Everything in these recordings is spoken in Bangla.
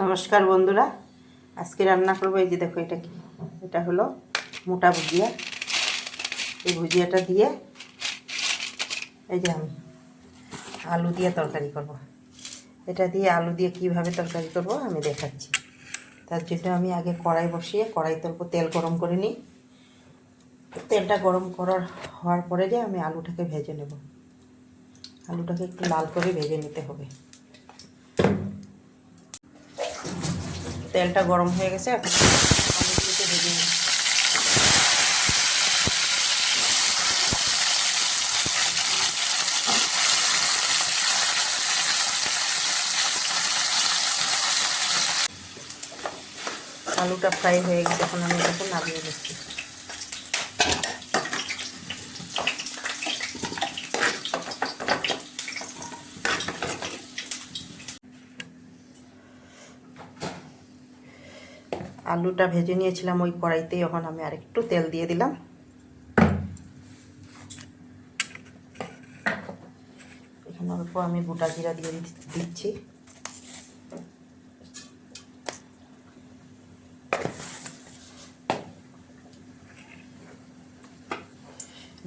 নমস্কার বন্ধুরা, আজকে রান্না করবো। এই যে দেখো, এটা কি, এটা হলো মোটা ভুজিয়া। এই ভুজিয়াটা দিয়ে এই যে আমি আলু দিয়ে তরকারি করব। এটা দিয়ে আলু দিয়ে কিভাবে তরকারি করব আমি দেখাচ্ছি। তার জন্য আমি আগে কড়াই বসিয়ে কড়াইতে অল্প তেল গরম করে নিই। তেলটা গরম হওয়ার পরে যে আমি আলুটাকে ভেজে নেব। আলুটাকে একটু লাল করে ভেজে নিতে হবে। তেলটা গরম হয়ে গেছে, এখন আলুগুলোকে ভেজে নিই। আলুটা ফ্রাই হয়ে গেছে, এখন আমি এটাকে নামিয়ে দিচ্ছি। আলুটা ভেজে নিয়েছিলাম ওই কড়াইতেই, এখন আমি আরেকটু তেল দিয়ে দিলাম। এখানে অল্প আমি গোটা জিরা দিয়ে দিচ্ছি।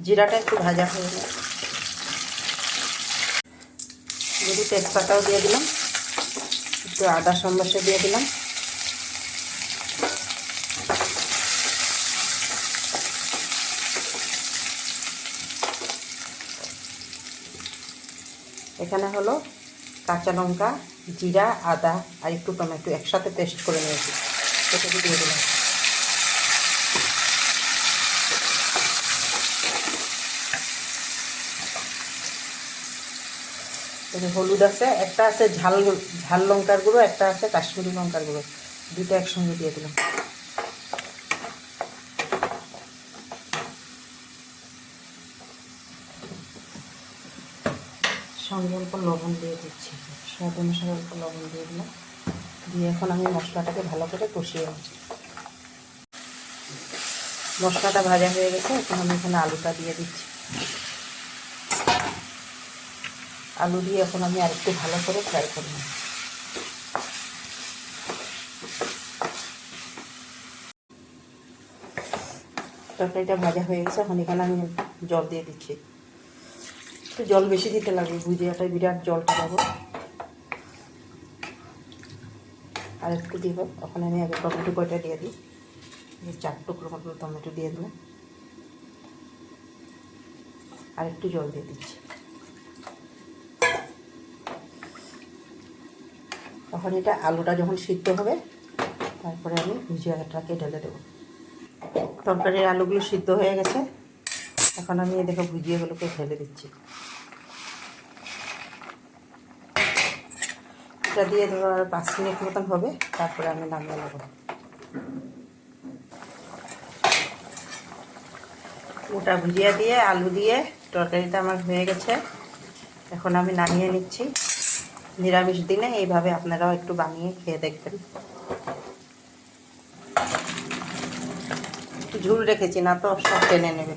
জিরাটা একটু ভাজা হয়ে গেছে, যদি তেজপাতাও দিয়ে দিলাম, একটু আদা সম্বাসে দিয়ে দিলাম। এখানে হলো কাঁচা লঙ্কা, জিরা, আদা আর একটু টমেটো একসাথে পেস্ট করে নিয়েছি, সেটাকে দিয়ে দিলাম। হলুদ আছে, একটা আছে ঝাল লঙ্কার গুঁড়ো, একটা আছে কাশ্মীরি লঙ্কার গুঁড়ো, দুটো একসঙ্গে দিয়ে দিলাম। সঙ্গে অল্প লবণ দিয়ে দিচ্ছি, স্বাদ অনুসারে অল্প লবণ দিয়ে দিলাম। দিয়ে এখন আমি মশলাটাকে ভালো করে কষিয়ে নিচ্ছি। মশলাটা ভাজা হয়ে গেছে, এখন আমি এখানে আলুটা দিয়ে দিচ্ছি। আলু দিয়ে এখন আমি আরেকটু ভালো করে ফ্রাই করব। তরকারিটা ভাজা হয়ে গেছে, এখন এখানে আমি জল দিয়ে দিচ্ছি। একটু জল বেশি দিতে লাগে, ভুজিয়াটায় বিরাট জলটা দেবো। আর একটু দিব, এখন আমি আগে টমেটো কয়টা দিয়ে দিই। 4 টুকরো মতো টমেটো দিয়ে দিলাম, আর একটু জল দিয়ে দিচ্ছি। তখন এটা আলুটা যখন সিদ্ধ হবে, তারপরে আমি ভুজিয়াটাকে ঢেলে দেবো। তরকারির আলুগুলো সিদ্ধ হয়ে গেছে, এখন আমি দেখো ভুজিয়াগুলোকে ঢেলে দিচ্ছি। এটা দিয়ে ধরো আর 5 মিনিট মতন হবে, তারপরে আমি নামিয়ে নেব। ওটা ভুজিয়া দিয়ে আলু দিয়ে তরকারিটা আমার হয়ে গেছে, এখন আমি নামিয়ে নিচ্ছি। নিরামিষ দিনে এইভাবে আপনারাও একটু বানিয়ে খেয়ে দেখবেন। একটু ঝুল রেখেছি, না তো সব টেনে নেবে।